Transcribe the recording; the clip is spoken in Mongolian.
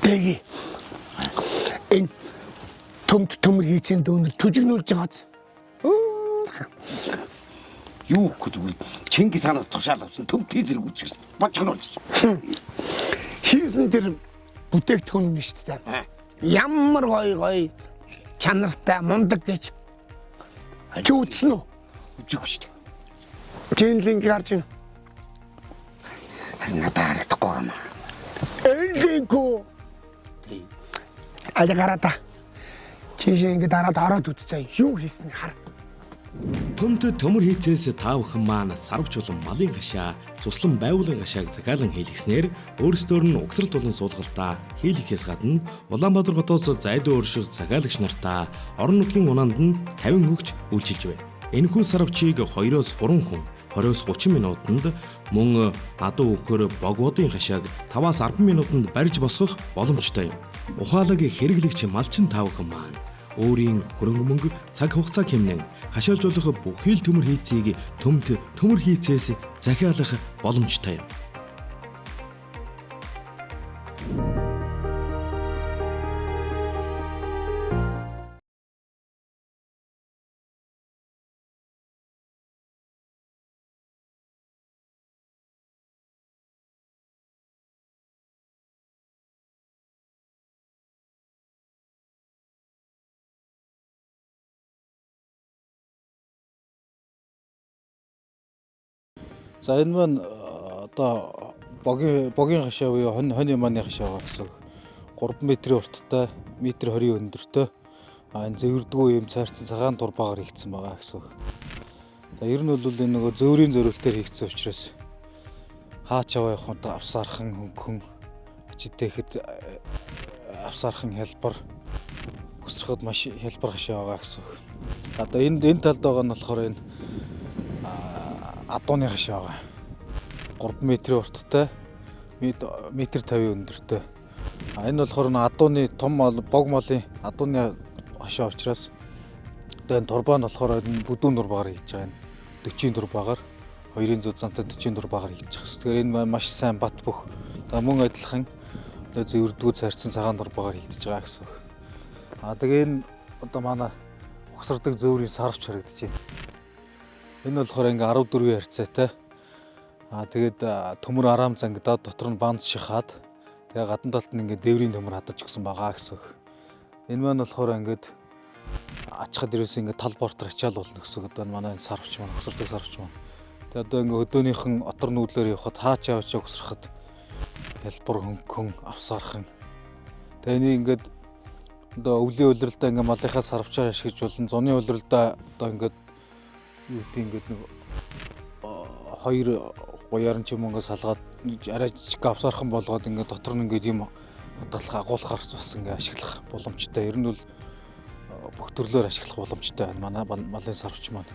Тэги. Энэ төмөр хийцэн дүүнэр түжигнүүлж байгааз. Юу гэдэг вэ? Чингис ханаас тушаал авсан төмтий зэрэг үчир бочгнуулж. Хийсэн тэр бүтээгдэхүүн нь шүү дээ. Ямар гоё чанартай мундаг гэж. Чи үзсэн үү? Үзээгүй шүү дээ. Чин линк гарч ийн. Надад харагдахгүй юм. Линкөө. Гараа. Чишээ ингэ дараад ороод үзцээ. Юу хийснийг хар. Төмтөд төмөр хийцээс та бүхэн маань сарвч болон малын гашаа, цуслан байвуулын гашааг захиалан хийлгэснээр өөрсдөр нь угсралт болон суулгалтаа хийлгэхээс гадна Улаанбаатар хотоос зайдуу өрших захиалагч нартаа орон нутгийн унаанд нь 50 өгч үйлчилж байна. Энэхүү сарвчийг 2-3 хүн 20-30 минутанд мөн адуу өгөхөр богводын хашааг 5-10 минутанд барьж босгох боломжтой юм. Ухаалаг хэрэглэгч малчин та бүхэн маань өөрийн хөрөнгө мөнгө цаг хугацаа хэмнэн хашаалжуулах бүхий л төмөр хийцийг төмөр хийцээс захиалах боломжтой юм. За энэ маань одоо богийн хашаа буюу хонь ямааны хашаа гэсэн 3 метрийн урттай, метр 20 өндөртэй энэ зэвэрдгүү юм цайрцсан цагаан турбаагаар хийгдсэн байгаа гэсэн. За ер нь бол энэ нөгөө зөөврийн зориултаар хийгдсэн учраас хаач аваа явахад авсаархан хөнгөн ачитэхэд авсаархан хялбар өсрөхөд маш хялбар хашаа байгаа гэсэн. Одоо энэ талд байгаа нь болохоор энэ адууны хашаа байгаа. 3 метрийн урттай, метр 50 өндөртэй. Энэ болохоор адууны том бог молын адууны хашаа учраас одоо энэ турбаа нь болохоор бүдүүн турбаагаар хийж байгаа. 40 турбаагаар 200 цантай 40 турбаагаар хийж байгаа. Тэгэхээр энэ маш сайн бат бөх. Мөн адилхан зэвэрдгүү цайрцсан цагаан турбаагаар хийгдэж байгаа гэсэн. Тэгээ энэ одоо манай угсардаг зөөврийн сарвч харагдаж байна. Энэ болохоор ингээ 14 харьцаатай. Тэгээд төмөр араам зангидаад дотор нь банц шахаад тэгээ гадна талд нь ингээ дээврийн төмөр хадаж өгсөн байгаа гэсэн. Энэ маань болохоор ингээд ачхад ерөөс ингээ тал бортор ачаал болно гэсэн. Одоо манай сарвч маань угсардаг сарвч маань. Тэгээд одоо ингээ хөдөөнийхэн отор нүүдлээр явхад хаач явж угсрахад хялбар хөнгөн авсаархан. Тэгээ энийг ингээд одоо өвлийн улиралдаа ингээ малынхаа сарвчаар ашиглаж болно. Зуны улиралдаа одоо ингээд юу гэдэг ингээд нэг 2 гоёрон ч юм уу ингээд салгаад арай жижиг авсаархан болгоод ингээд дотор нь ингээд юм хадгалах агуулахаар бас ингээд ашиглах боломжтой. Ер нь бол бүх төрлөөр ашиглах боломжтой байна манай малын сарвч маань.